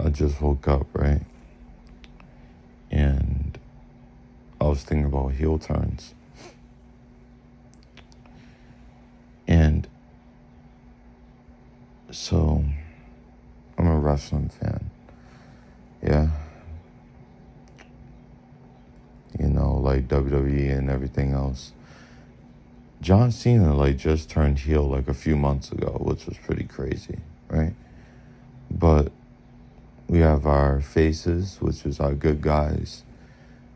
I just woke up, right? And I was thinking about heel turns. And so I'm a wrestling fan. Yeah. You know, like WWE and everything else. John Cena just turned heel like a few months ago, which was pretty crazy, right? But we have our faces, which is our good guys,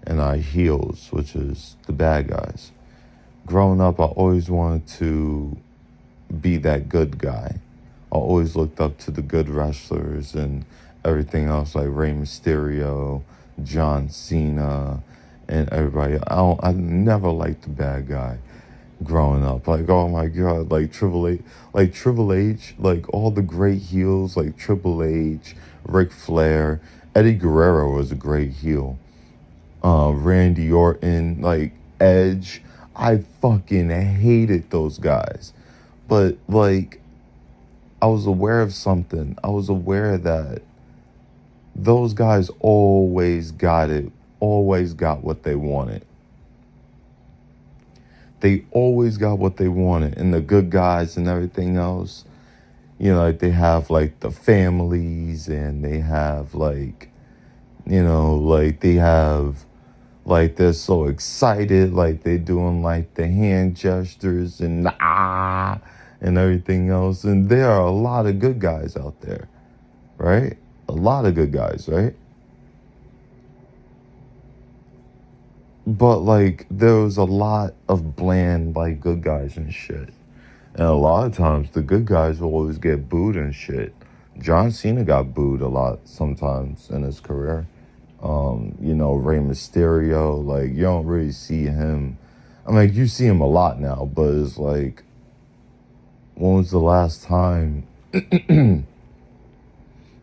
and our heels, which is the bad guys. Growing up, I always wanted to be that good guy. I always looked up to the good wrestlers and everything else, like Rey Mysterio, John Cena, and everybody. I never liked the bad guy growing up. Like, oh my God, Triple H, like all the great heels, like Triple H, Ric Flair, Eddie Guerrero was a great heel. Randy Orton, like Edge. I fucking hated those guys. But I was aware of something. I was aware that those guys always got it, always got what they wanted. They always got what they wanted. And the good guys and everything else, you know, like they have like the families and they have they have they're so excited, like they're doing like the hand gestures and and everything else. And there are a lot of good guys out there, right? A lot of good guys, right? But there was a lot of bland good guys and shit. And a lot of times the good guys will always get booed and shit. John Cena got booed a lot sometimes in his career. Rey Mysterio, you don't really see him. I mean, you see him a lot now, but it's when was the last time that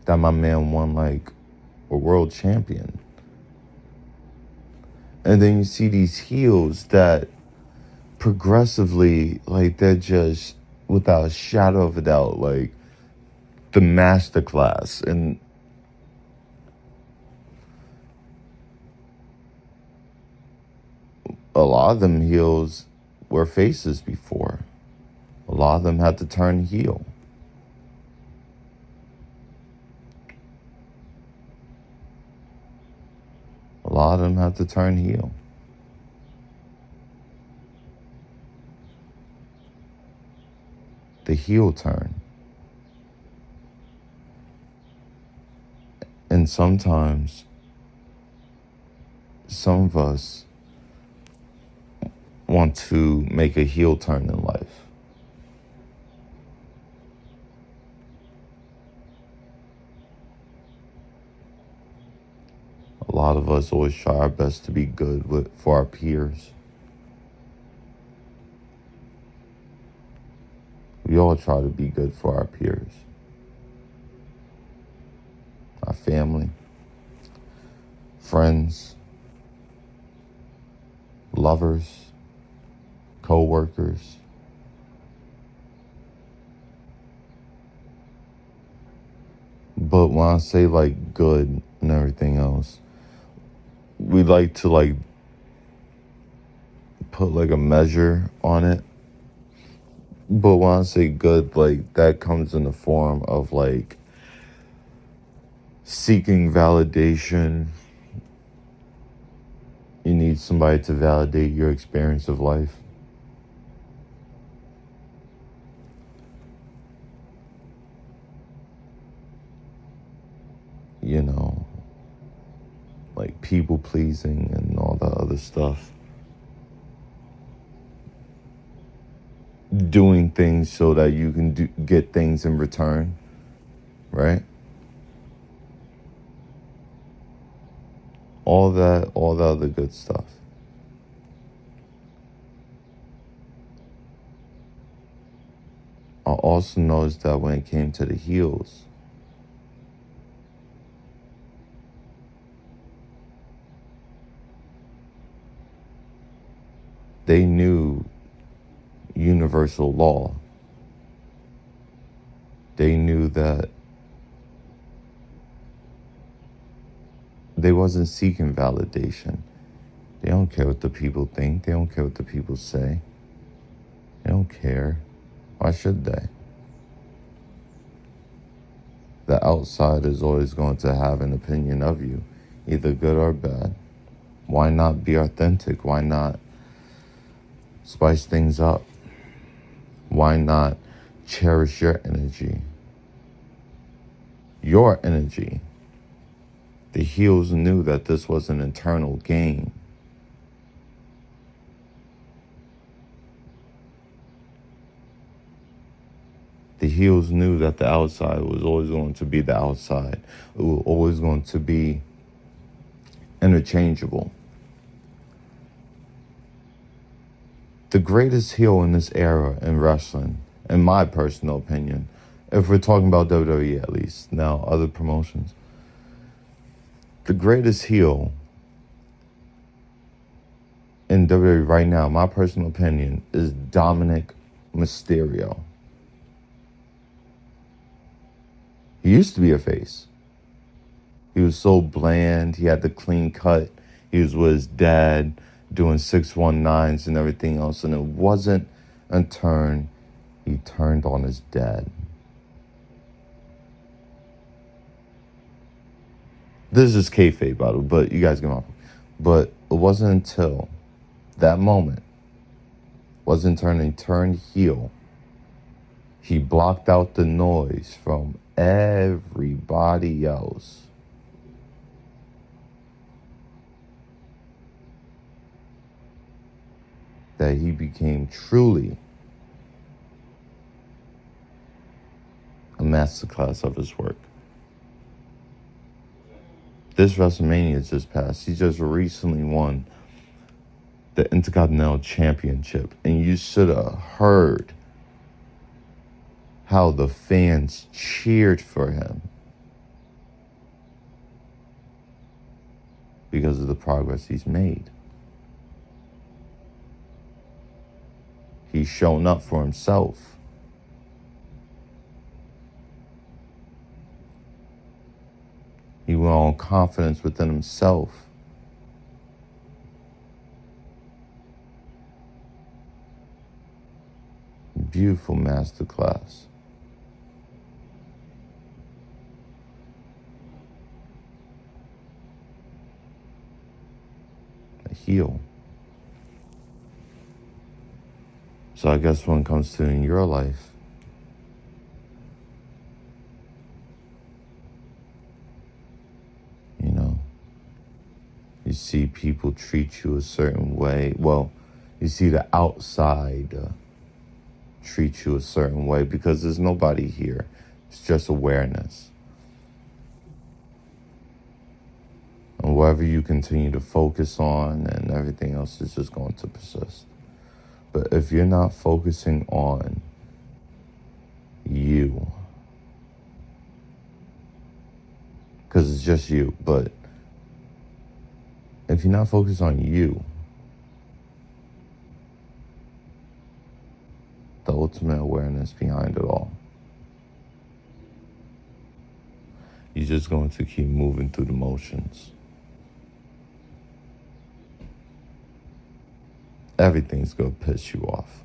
my man won a world champion? And then you see these heels that progressively, they're just, without a shadow of a doubt, the masterclass. And a lot of them heels were faces before. A lot of them had to turn heel. A lot of them had to turn heel. The heel turn. And sometimes, some of us want to make a heel turn in life. A lot of us always try our best to be good for our peers. We all try to be good for our peers. Our family, friends, lovers, co-workers. But when I say good and everything else, we like to put a measure on it. But when I say good, that comes in the form of seeking validation. You need somebody to validate your experience of life. You know, people pleasing and all that other stuff. Doing things so that you can get things in return, right? All the other good stuff. I also noticed that when it came to the heels, they knew universal law. They knew that They wasn't seeking validation. They don't care what the people think. They don't care what the people say. They don't care. Why should they? The outside is always going to have an opinion of you, either good or bad. Why not be authentic? Why not spice things up? Why not cherish your energy? Your energy. The heels knew that this was an internal game. The heels knew that the outside was always going to be the outside. It was always going to be interchangeable. The greatest heel in this era in wrestling, in my personal opinion, if we're talking about WWE at least, now other promotions, the greatest heel in WWE right now, my personal opinion, is Dominic Mysterio. He used to be a face. He was so bland. He had the clean cut. He was with his dad doing 619s and everything else. And it wasn't until he turned on his dad. This is kayfabe, by the way, but you guys get my point. But it wasn't until that moment, wasn't until he turned heel, he blocked out the noise from everybody else. That he became truly a masterclass of his work. This WrestleMania just passed. He just recently won the Intercontinental Championship. And you should have heard how the fans cheered for him because of the progress he's made. He's shown up for himself. He went on confidence within himself. Beautiful masterclass. A heel. So I guess when it comes to in your life, you know, you see people treat you a certain way. Well, you see the outside treat you a certain way because there's nobody here. It's just awareness. And whatever you continue to focus on and everything else is just going to persist. But if you're not focusing on you, because it's just you, but if you're not focused on you, the ultimate awareness behind it all, you're just going to keep moving through the motions. Everything's going to piss you off.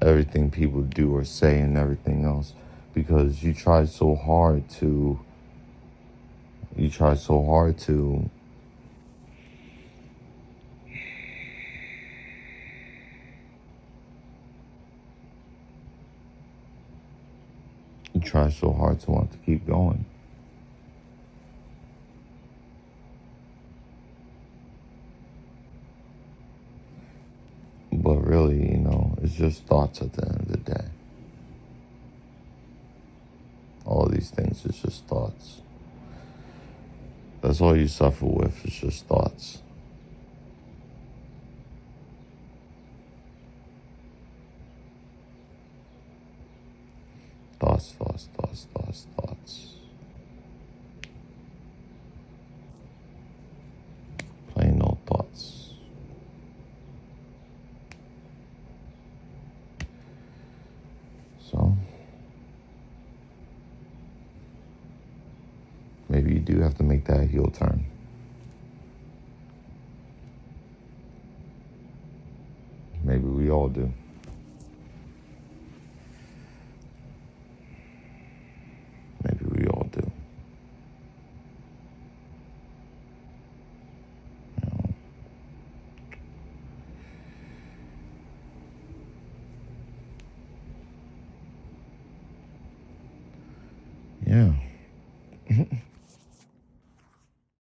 Everything people do or say and everything else, because you try so hard to want to keep going. But really, it's just thoughts at the end of the day. All these things is just thoughts. That's all you suffer with, is just thoughts. Thoughts. Plain old thoughts. So, maybe you do have to make that heel turn. Maybe we all do.